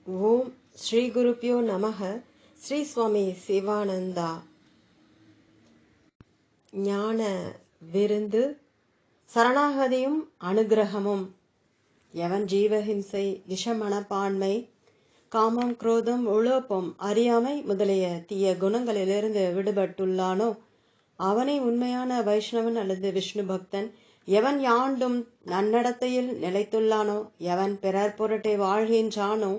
ஓம் ஸ்ரீ குருப்யோ நமக. ஸ்ரீ சுவாமி சிவானந்தா. ஞான விருந்து சரணாகதியும் அனுகிரகமும். எவன் ஜீவஹிம்சை, விஷமனப்பான்மை, காமம், குரோதம், உலோப்பம், அறியாமை முதலிய தீய குணங்களிலிருந்து விடுபட்டுள்ளானோ அவனை உண்மையான வைஷ்ணவன் அல்லது விஷ்ணு பக்தன். எவன் யாண்டும் நன்னடத்தையில் நிலைத்துள்ளானோ, எவன் பிறர் பொருட்டை வாழ்கின்றானோ,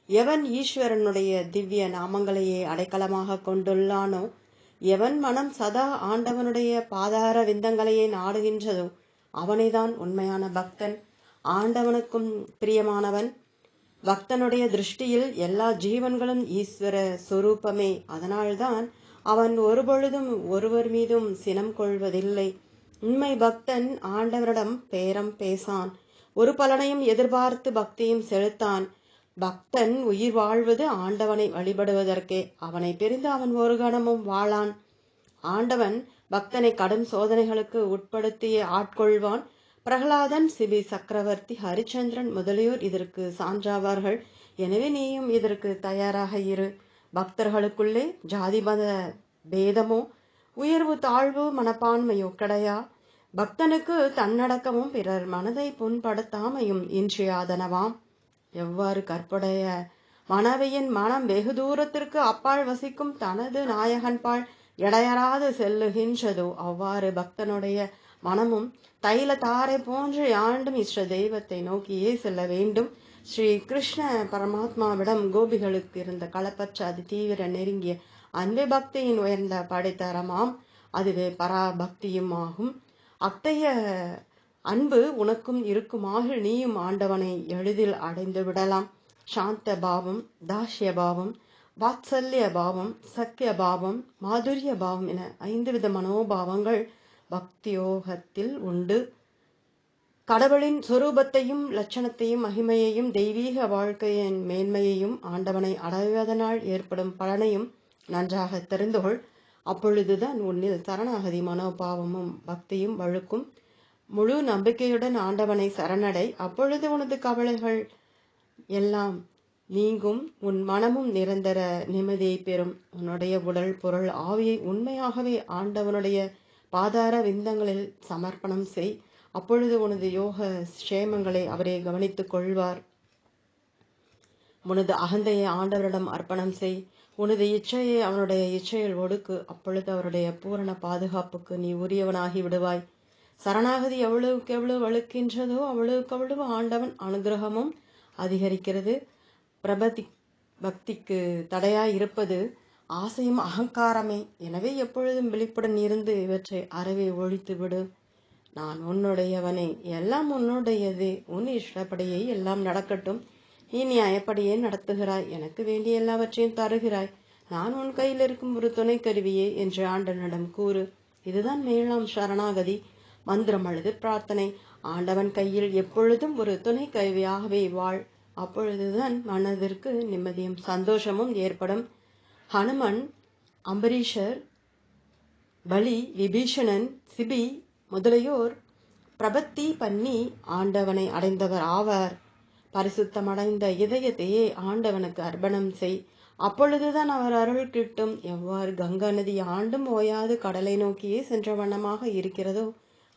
எவன் ஈஸ்வரனுடைய திவ்ய நாமங்களையே அடைக்கலமாக கொண்டுள்ளானோ, எவன் மனம் சதா ஆண்டவனுடைய பாதார விந்தங்களையே நாடுகின்றதோ அவனைதான் உண்மையான பக்தன், ஆண்டவனுக்கும் பிரியமானவன். பக்தனுடைய திருஷ்டியில் எல்லா ஜீவன்களும் ஈஸ்வர சொரூபமே. அதனால்தான் அவன் ஒருபொழுதும் ஒருவர் மீதும் சினம் கொள்வதில்லை. உண்மை பக்தன் ஆண்டவரிடம் பேரம் பேசான், ஒரு பலனையும் எதிர்பார்த்து பக்தியும் செலுத்தான். பக்தன் உயிர் வாழ்வது ஆண்டவனை வழிபடுவதற்கே. அவனை பிரிந்து அவன் ஒரு கணமும் வாழான். ஆண்டவன் பக்தனை கடும் சோதனைகளுக்கு உட்படுத்தியே ஆட்கொள்வான். பிரகலாதன், சிபி சக்கரவர்த்தி, ஹரிச்சந்திரன் முதலியோர் இதற்கு சான்றாவார்கள். எனவே நீயும் இதற்கு தயாராக இரு. பக்தர்களுக்குள்ளே ஜாதி மத பேதமோ உயர்வு தாழ்வு மனப்பான்மையோ கிடையா. பக்தனுக்கு தன்னடக்கமும் பிறர் மனதை புண்படுத்தாமையும் இன்றியாதனவாம். எவ்வாறு கற்புடைய மனைவியின் மனம் வெகு தூரத்திற்கு அப்பால் வசிக்கும் தனது நாயகன்பால் இடையறாது செல்லுகின்றதோ அவ்வாறு பக்தனுடைய மனமும் தைல தாரை போன்று யாண்டும் இஷ்ட தெய்வத்தை நோக்கியே செல்ல வேண்டும். ஸ்ரீ கிருஷ்ண பரமாத்மாவிடம் கோபிகளுக்கு இருந்த களப்பற்ற அதி தீவிர நெருங்கிய அன்பே பக்தியின் உயர்ந்த படைத்தரமாம். அதுவே பராபக்தியும் ஆகும். அத்தகைய அன்பு உனக்கும் இருக்குமாக நீயும் ஆண்டவனை எளிதில் அடைந்து விடலாம். சாந்த பாவம், தாஷ்ய பாவம், வாத்சல்ய பாவம், சக்கிய பாவம், மாதுரிய பாவம் என 5 வித மனோபாவங்கள் பக்தியோகத்தில் உண்டு. கடவுளின் சொரூபத்தையும் லட்சணத்தையும் மகிமையையும் தெய்வீக வாழ்க்கையின் மேன்மையையும் ஆண்டவனை அடைவதனால் ஏற்படும் பலனையும் நன்றாக தெரிந்து கொள். அப்பொழுதுதான் உன்னில் சரணாகதி மனோபாவமும் பக்தியும் வழுக்கும். முழு நம்பிக்கையுடன் ஆண்டவனை சரணடை. அப்பொழுது உனது கவலைகள் எல்லாம் நீங்கும். உன் மனமும் நிரந்தர நிம்மதியை பெறும். உன்னுடைய உடல், பொருள், ஆவியை உண்மையாகவே ஆண்டவனுடைய பாதார விந்தங்களில் சமர்ப்பணம் செய். அப்பொழுது உனது யோக சேமங்களை அவரே கவனித்துக் கொள்வார். உனது அகந்தையை ஆண்டவரிடம் அர்ப்பணம் செய். உனது இச்சையை அவனுடைய இச்சையில் ஒடுக்கு. அப்பொழுது அவருடைய பூரண பாதுகாப்புக்கு நீ உரியவனாகி விடுவாய். சரணாகதி எவ்வளவுக்கு எவ்வளவு வலுக்கின்றதோ அவ்வளவுக்கு அவ்வளவு ஆண்டவன் அனுகிரகமும் அதிகரிக்கிறது. பக்திக்கு தடையாய் இருப்பது ஆசையும் அகங்காரமே. எனவே எப்பொழுதும் விழிப்புடன் இருந்து இவற்றை அறவே ஒழித்து விடு. நான் உன்னுடையவனே, எல்லாம் உன்னுடையதே, உன் இஷ்டப்படியே எல்லாம் நடக்கட்டும். நீ நியாயப்படியே நடத்துகிறாய், எனக்கு வேண்டிய எல்லாவற்றையும் தருகிறாய். நான் உன் கையில் இருக்கும் ஒரு துணை கருவியே என்று ஆண்டவனிடம் கூறு. இதுதான் மேலாம் சரணாகதி. மந்திரம் அல்லது பிரார்த்தனை. ஆண்டவன் கையில் எப்பொழுதும் ஒரு துணை கருவியாகவே வாழ். அப்பொழுதுதான் மனதிற்கு நிம்மதியும் சந்தோஷமும் ஏற்படும். ஹனுமன், அம்பரீஷர், பலி, விபீஷணன், சிபி முதலியோர் பிரபத்தி பண்ணி ஆண்டவனை அடைந்தவர் ஆவார். பரிசுத்தமடைந்த இதயத்தையே ஆண்டவனுக்கு அர்ப்பணம் செய். அப்பொழுதுதான் அவர் அருள் கிட்டும். எவ்வாறு கங்கா நதி ஆண்டும் ஓயாது கடலை நோக்கியே சென்ற வண்ணமாக இருக்கிறதோ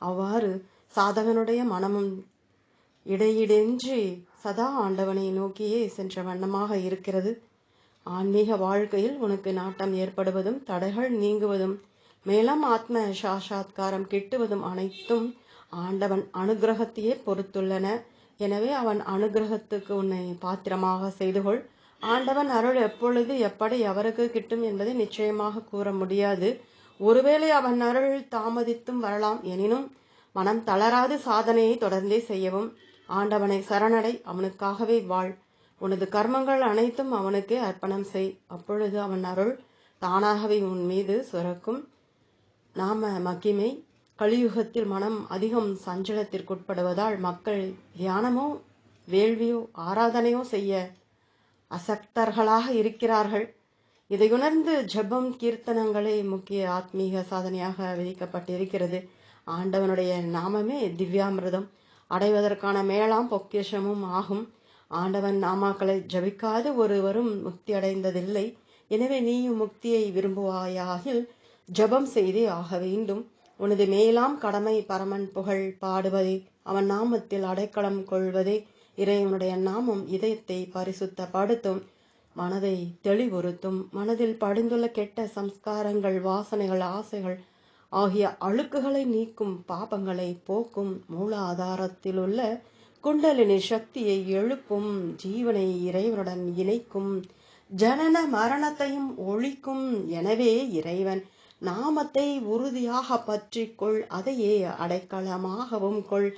அவ்வாறு சாதகனுடைய மனமும் இடையிடின்றி சதா ஆண்டவனை நோக்கியே சென்ற வண்ணமாக இருக்கிறது. ஆன்மீக வாழ்க்கையில் உனக்கு நாட்டம் ஏற்படுவதும் தடைகள் நீங்குவதும் மேலும் ஆத்ம சாட்சாத்காரம் கிட்டுவதும் அனைத்தும் ஆண்டவன் அனுகிரகத்தையே பொறுத்துள்ளன. எனவே அவன் அனுகிரகத்துக்கு உன்னை பாத்திரமாக செய்து கொள். ஆண்டவன் அருள் எப்பொழுது எப்படி அவருக்கு கிட்டும் என்பதை நிச்சயமாக கூற முடியாது. ஒருவேளை அவன் அருள் தாமதித்தும் வரலாம். எனினும் மனம் தளராது சாதனையை தொடர்ந்தே செய்யவும். ஆண்டவனை சரணடை, அவனுக்காகவே வாழ். உனது கர்மங்கள் அனைத்தும் அவனுக்கே அர்ப்பணம் செய். அப்பொழுது அவன் அருள் தானாகவே உன் மீது சுரக்கும். நாம மகிமை. கலியுகத்தில் மனம் அதிகம் சஞ்சலத்திற்குட்படுவதால் மக்கள் தியானமோ வேள்வியோ ஆராதனையோ செய்ய அசக்தர்களாக இருக்கிறார்கள். இதையுணர்ந்து ஜபம், கீர்த்தனங்களே முக்கிய ஆத்மீக சாதனையாக விதிக்கப்பட்டிருக்கிறது. ஆண்டவனுடைய நாமமே திவ்யாமிர்தம் அடைவதற்கான மேலாம் பொக்கிஷமும் ஆகும். ஆண்டவன் நாமாக்களை ஜபிக்காத ஒருவரும் முக்தி அடைந்ததில்லை. எனவே நீயும் முக்தியை விரும்புவாயாகில் ஜபம் செய்தே ஆக வேண்டும். உனது மேலாம் கடமை பரமன் புகழ் பாடுவதே, அவன் நாமத்தில் அடைக்கலம் கொள்வதே. இறைவனுடைய நாமம் இதயத்தை பரிசுத்தப்படுத்தும், மனதை தெளிவுறுத்தும். மனதில் படிந்துள்ள கெட்ட சம்ஸ்காரங்கள், வாசனைகள், ஆசைகள் ஆகிய அழுக்குகளை நீக்கும், பாபங்களை போக்கும். மூலாதாரத்தில் உள்ள குண்டலினி சக்தியை எழுப்பும், ஜீவனை இறைவனுடன் இணைக்கும், ஜனன மரணத்தையும் ஒழிக்கும். எனவே இறைவன் நாமத்தை உறுதியாக பற்றிக்கொள், அதையே அடைக்கலமாகவும் கொள்.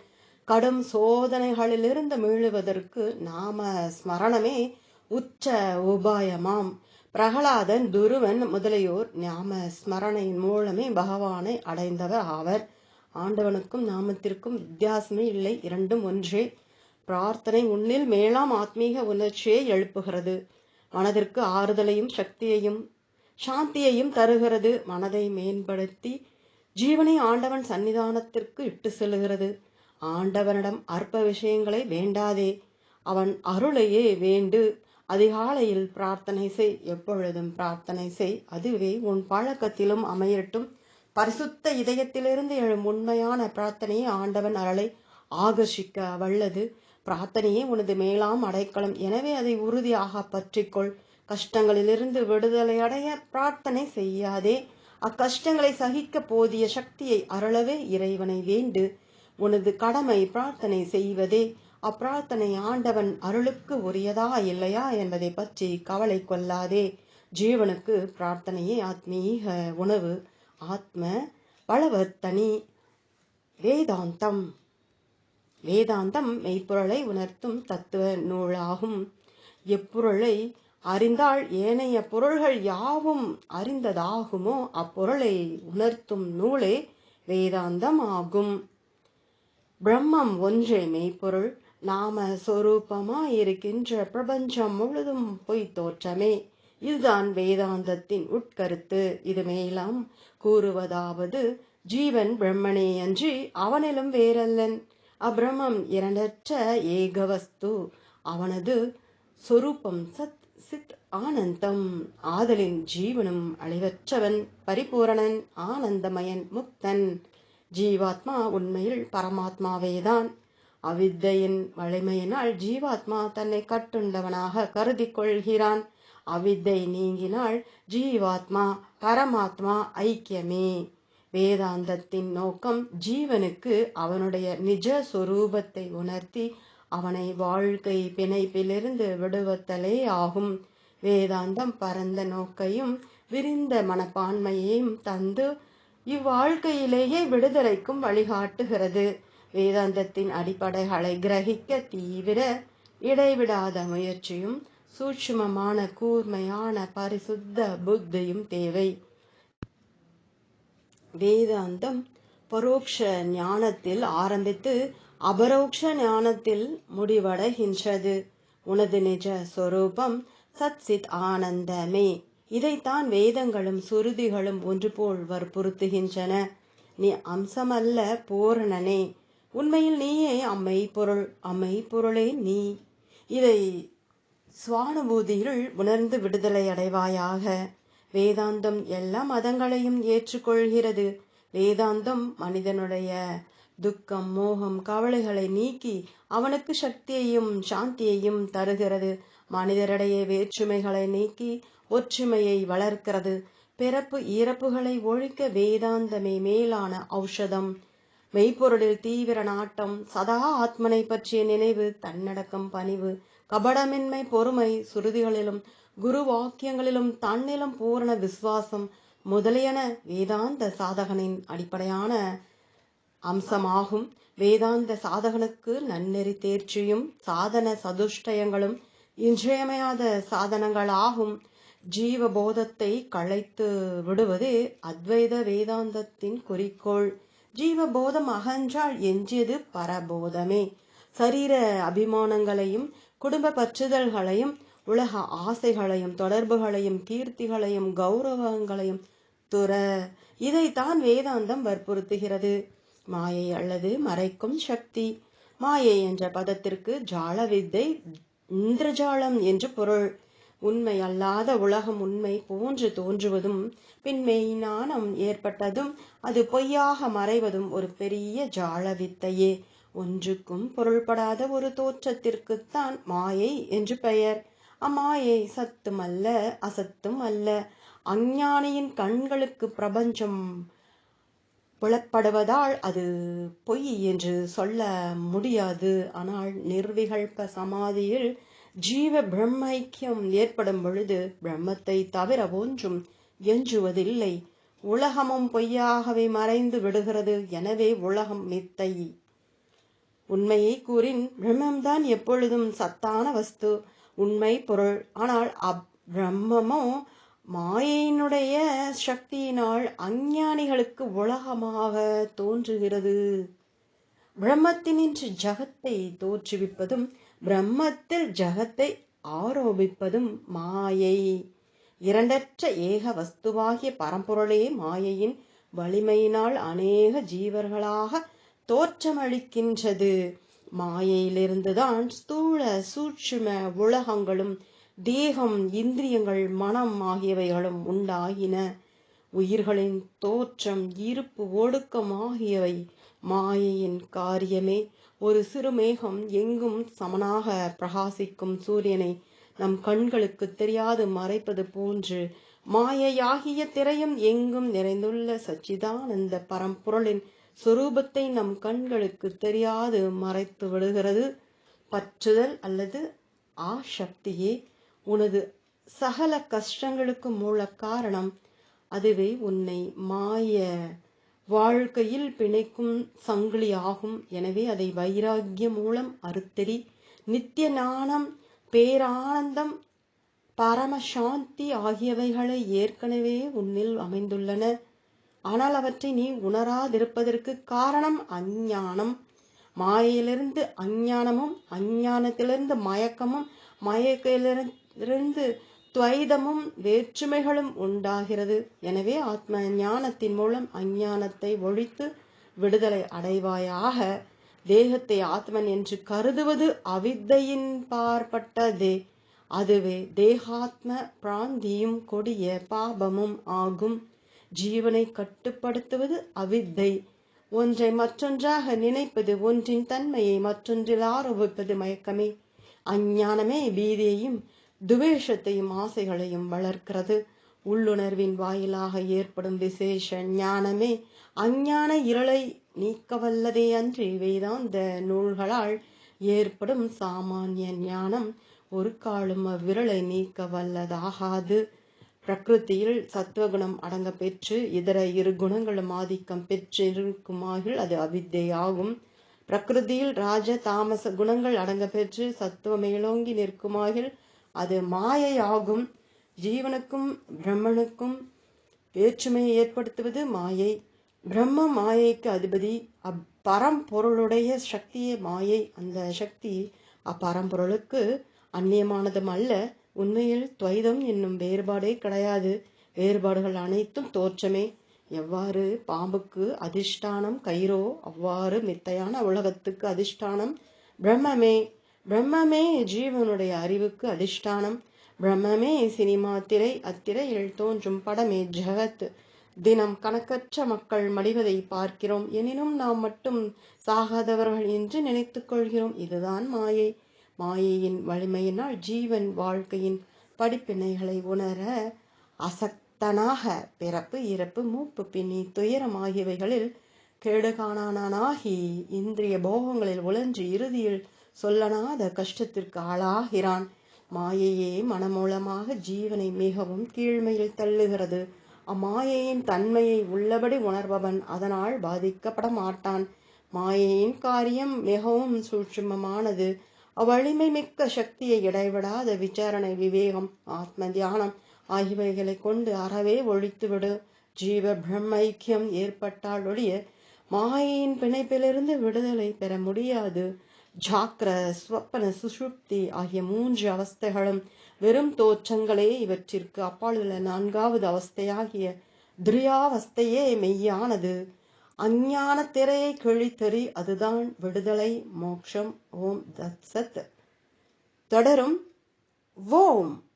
கடும் சோதனைகளிலிருந்து மீளுவதற்கு நாம ஸ்மரணமே உச்ச உபாயமாம். பிரகலாதன், துருவன் முதலியோர் நாம ஸ்மரணையின் மூலமே பகவானை அடைந்தவர் ஆவர். ஆண்டவனுக்கும் நாமத்திற்கும் வித்தியாசமே இல்லை, இரண்டும் ஒன்றே. பிரார்த்தனை உன்னில் மேலாம் ஆத்மீக உணர்ச்சியை எழுப்புகிறது, மனதிற்கு ஆறுதலையும் சக்தியையும் சாந்தியையும் தருகிறது. மனதை மேம்படுத்தி ஜீவனை ஆண்டவன் சன்னிதானத்திற்கு இட்டு செல்லுகிறது. ஆண்டவனிடம் அற்ப விஷயங்களை வேண்டாதே, அவன் அருளையே வேண்டு. அதிகாலையில் பிரார்த்தனை செய், எப்பொழுதும் பிரார்த்தனை செய், அதுவே உன் பழக்கத்திலும் அமையட்டும். பரிசுத்த இதயத்திலிருந்து எழும் உண்மையான பிரார்த்தனையை ஆண்டவன் அருளை ஆகர்ஷிக்க வல்லது. பிரார்த்தனையே உனது மேலாம் அடைக்கலம், எனவே அதை உறுதியாக பற்றிக்கொள். கஷ்டங்களிலிருந்து விடுதலை அடைய பிரார்த்தனை செய்யாதே, அக்கஷ்டங்களை சகிக்க போதிய சக்தியை அருளவே இறைவனை வேண்டு. உனது கடமை பிரார்த்தனை செய்வதே. அப்பிரார்த்தனை ஆண்டவன் அருளுக்கு உரியதா இல்லையா என்பதை பற்றி கவலை கொள்ளாதே. ஜீவனுக்கு பிரார்த்தனையே ஆத்மீக உணவு, ஆத்ம பலவர்த்தனி. வேதாந்தம். வேதாந்தம் மெய்ப்பொருளை உணர்த்தும் தத்துவ நூலாகும். எப்பொருளை அறிந்தால் ஏனைய பொருள்கள் யாவும் அறிந்ததாகுமோ அப்பொருளை உணர்த்தும் நூலே வேதாந்தம் ஆகும். பிரம்மம் ஒன்றே மெய்ப்பொருள், நாம சொரூபமாயிருக்கின்ற பிரபஞ்சம் முழுதும் பொய் தோற்றமே. இதுதான் வேதாந்தத்தின் உட்கருத்து. இது மேலாம் கூறுவதாவது, ஜீவன் பிரம்மனே அன்றி அவனிலும் வேறல்லன். அப்பிரம்மம் இரண்டற்ற ஏகவஸ்து, அவனது சொரூபம் சத் சித் ஆனந்தம். ஆதலின் ஜீவனும் அழிவற்றவன், பரிபூரணன், ஆனந்தமயன், முக்தன். ஜீவாத்மா உண்மையில் பரமாத்மாவேதான். அவித்தையின் வலிமையினால் ஜீவாத்மா தன்னை கட்டுண்டவனாக கருதி கொள்கிறான். அவித்தை நீங்கினால் ஜீவாத்மா பரமாத்மா ஐக்கியமே. வேதாந்தத்தின் நோக்கம் ஜீவனுக்கு அவனுடைய நிஜ சொரூபத்தை உணர்த்தி அவனை வாழ்க்கை பிணைப்பிலிருந்து விடுவத்தலே ஆகும். வேதாந்தம் பரந்த நோக்கையும் விரிந்த மனப்பான்மையையும் தந்து இவ்வாழ்க்கையிலேயே விடுதலைக்கும் வழிகாட்டுகிறது. வேதாந்தத்தின் அடிப்படைகளை கிரகிக்க தீவிர இடைவிடாத முயற்சியும் சூட்சுமமான கூர்மையான பரிசுத்த புத்தியும் தேவை. வேதாந்தம் பரோக்ஷ ஞானத்தில் ஆரம்பித்து அபரோக்ஷ ஞானத்தில் முடிவடைகின்றது. உனது நிஜ சொரூபம் சத் சித் ஆனந்தமே. இதைத்தான் வேதங்களும் சுருதிகளும் ஒன்று போல் வற்புறுத்துகின்றன. நீ அம்சமல்ல பூரணனே. உண்மையில் நீயே அம்மெய்ப்பொருள், அம்மெய்ப்பொருளே நீ. இதை சுவானுபூதியில் உணர்ந்து விடுதலை அடைவாயாக. வேதாந்தம் எல்லா மதங்களையும் ஏற்றுக்கொள்கிறது. வேதாந்தம் மனிதனுடைய துக்கம், மோகம், கவலைகளை நீக்கி அவனுக்கு சக்தியையும் சாந்தியையும் தருகிறது. மனிதரிடையே வேற்றுமைகளை நீக்கி ஒற்றுமையை வளர்க்கிறது. பிறப்பு இறப்புகளை ஒழிக்க வேதாந்தமே மேலான ஔஷதம். மெய்ப்பொருளில் தீவிர நாட்டம், சதா ஆத்மனை பற்றிய நினைவு, தன்னடக்கம், பணிவு, கபடமின்மை, பொறுமை, சுருதிகளிலும் குரு வாக்கியங்களிலும் தன்னிலும் பூரண விசுவாசம் முதலியன வேதாந்த சாதகனின் அடிப்படையான அம்சமாகும். வேதாந்த சாதகனுக்கு நன்னெறி தேர்ச்சியும் சாதன சதுஷ்டயங்களும் இன்றியமையாத சாதனங்களாகும். ஜீவபோதத்தை களைத்து விடுவதே அத்வைத வேதாந்தத்தின் குறிக்கோள். ஜீவபோதம் அகன்றால் எஞ்சியது பரபோதமே. சரீர அபிமானங்களையும் குடும்ப பற்றுதல்களையும் உலக ஆசைகளையும் தொடர்புகளையும் கீர்த்திகளையும் கௌரவங்களையும் துற. இதைத்தான் வேதாந்தம் வற்புறுத்துகிறது. மாயை அல்லது மறைக்கும் சக்தி. மாயை என்ற பதத்திற்கு ஜால வித்தை, இந்திரஜாலம் என்று பொருள். உண்மை அல்லாத உலகம் உண்மை போன்று தோன்றுவதும் பின்மெய் ஞானம் ஏற்பட்டதும் அது பொய்யாக மறைவதும் ஒரு பெரிய ஜால வித்தையே. ஒன்றுக்கும் பொருள்படாத ஒரு தோற்றத்திற்குத்தான் மாயை என்று பெயர். அம்மாயை சத்தும் அல்ல அசத்தும் அல்ல. அஞ்ஞானியின் கண்களுக்கு பிரபஞ்சம் புலப்படுவதால் அது பொய் என்று சொல்ல முடியாது. ஆனால் நிர்விகல்ப சமாதியில் ஜீவ பிரம்ம ஐக்கியம் ஏற்படும் பொழுது பிரம்மத்தை தவிர ஒன்றும் எஞ்சுவதில்லை. உலகமும் பொய்யாகவே மறைந்து விடுகிறது. எனவே உலகம் மித்தை. உண்மையை கூறின் பிரம்மம்தான் எப்பொழுதும் சத்தான வஸ்து, உண்மை பொருள். ஆனால் பிரம்மமோ மாயையினுடைய சக்தியினால் அஞ்ஞானிகளுக்கு உலகமாக தோன்றுகிறது. பிரம்மத்தினின்று ஜகத்தை தோற்றுவிப்பதும் பிரம்மத்தில் ஜகத்தை ஆரோபிப்பதும் மாயை. இரண்டற்ற ஏக வஸ்துவாகிய பரம்பொருளே மாயையின் வலிமையினால் அநேக ஜீவர்களாக தோற்றமளிக்கின்றது. மாயையிலிருந்துதான் ஸ்தூல சூட்சும உலகங்களும் தேகம், இந்திரியங்கள், மனம் ஆகியவைகளும் உண்டாகின. உயிர்களின் தோற்றம், இருப்பு, ஒடுக்கம் ஆகியவை மாயையின் காரியமே. ஒரு சிறு மேகம் எங்கும் சமனாக பிரகாசிக்கும் சூரியனை நம் கண்களுக்கு தெரியாது மறைப்பது போன்று மாயையாகிய திரையும் எங்கும் நிறைந்துள்ள சச்சிதானந்த பரம்பொருளின் சுரூபத்தை நம் கண்களுக்கு தெரியாது மறைத்து விடுகிறது. பற்றுதல் அல்லது ஆசக்தியே உனது சகல கஷ்டங்களுக்கு மூல காரணம். அதுவே உன்னை மாய வாழ்க்கையில் பிணைக்கும் சங்கிலி ஆகும். எனவே அதை வைராக்கியம் மூலம் அறுத்தெறி. நித்திய ஞானம், பேரானந்தம், பரமசாந்தி ஆகியவைகளை ஏற்கனவே உன்னில் அமைந்துள்ளன. ஆனால் அவற்றை நீ உணராதிருப்பதற்கு காரணம் அஞ்ஞானம். மாயையிலிருந்து அஞ்ஞானமும், அஞ்ஞானத்திலிருந்து மயக்கமும், மயக்கையிலிருந்து துவைதமும் வேற்றுமைகளும் உண்டாகிறது. எனவே ஆத்ம ஞானத்தின் மூலம் அஞ்ஞானத்தை ஒழித்து விடுதலை அடைவாயாக. தேகத்தை ஆத்மன் என்று கருதுவது அவித்தையின் பார்ப்பட்டதே. அதுவே தேகாத்ம பிராந்தியும் கொடிய பாபமும் ஆகும். ஜீவனை கட்டுப்படுத்துவது அவித்தை. ஒன்றை மற்றொன்றாக நினைப்பது, ஒன்றின் தன்மையை மற்றொன்றில் ஆரோபிப்பது மயக்கமே. அஞ்ஞானமே பீதியையும் துவேஷத்தையும் ஆசைகளையும் வளர்க்கிறது. உள்ளுணர்வின் வாயிலாக ஏற்படும் விசேஷ ஞானமே அஞ்ஞான இருளை நீக்கவல்லதே அன்றி வேதாந்த நூல்களால் ஏற்படும் சாமானிய ஞானம் ஒரு காலும் அவ்விரலை நீக்க வல்லதாகாது. பிரகிருத்தியில் சத்துவகுணம் அடங்க பெற்று இதர இரு குணங்களும் ஆதிக்கம் பெற்றிருக்குமாகில் அது அவித்தை ஆகும். பிரகிருதியில் ராஜ தாமச குணங்கள் அடங்க பெற்று சத்துவ மேலோங்கி நிற்குமாகில் அது மாயை ஆகும். ஜீவனுக்கும் பிரம்மனுக்கும் வேற்றுமையை ஏற்படுத்துவது மாயை. பிரம்ம மாயைக்கு அதிபதி. அப்பரம்பொருளுடைய சக்தியே மாயை. அந்த சக்தி அப்பரம்பொருளுக்கு அந்நியமானதும் அல்ல. உண்மையில் துவைதம் என்னும் வேறுபாடே கிடையாது. வேறுபாடுகள் அனைத்தும் தோற்றமே. எவ்வாறு பாம்புக்கு அதிஷ்டானம் கயிறோ அவ்வாறு மித்தையான உலகத்துக்கு அதிஷ்டானம் பிரம்மமே. பிரம்மமே ஜீவனுடைய அறிவுக்கு அதிஷ்டானம். பிரம்மமே சினிமா திரை. அத்திரையில் தோன்றும் படமே ஜகத். தினம் கணக்கற்ற மக்கள் மடிவதை பார்க்கிறோம். எனினும் நாம் மட்டும் சாகாதவர்கள் என்று நினைத்துக் கொள்கிறோம். இதுதான் மாயை. மாயையின் வலிமையினால் ஜீவன் வாழ்க்கையின் படிப்பினைகளை உணர அசக்தனாக பிறப்பு, இறப்பு, மூப்பு, பின்னி, துயரம் ஆகியவைகளில் கேடுகாணானாகி இந்திரிய போகங்களில் உழன்று இறுதியில் சொல்லனாத கஷ்டத்திற்கு ஆளாகிறான். மாயையே மனமூலமாக ஜீவனை மிகவும் கீழ்மையில் தள்ளுகிறது. அம்மாயையின் தன்மையை உள்ளபடி உணர்பவன் அதனால் பாதிக்கப்பட மாட்டான். மாயையின் காரியம் மிகவும் சூட்சுமமானது. அவ்வலிமை மிக்க சக்தியை இடைவிடாத விசாரணை, விவேகம், ஆத்ம தியானம் ஆகியவைகளை கொண்டு அறவே ஒழித்துவிடு. ஜீவ பிரம்ம ஐக்கியம் ஏற்பட்டால் ஒழிய மாயையின் பிணைப்பிலிருந்து விடுதலை பெற முடியாது. ஜாக்கிர, ஸ்வப்பன, சுஷுப்தி ஆகிய 3 அவஸ்தைகளும் வெறும் தோற்றங்களே. இவற்றிற்கு அப்பாலுள்ள 4வது அவஸ்தையாகிய துரியாவஸ்தையே மெய்யானது. அஞ்ஞான திரையை கிழித்தறி. அதுதான் விடுதலை, மோட்சம். ஓம் தத் சத். தொடரும். ஓம்.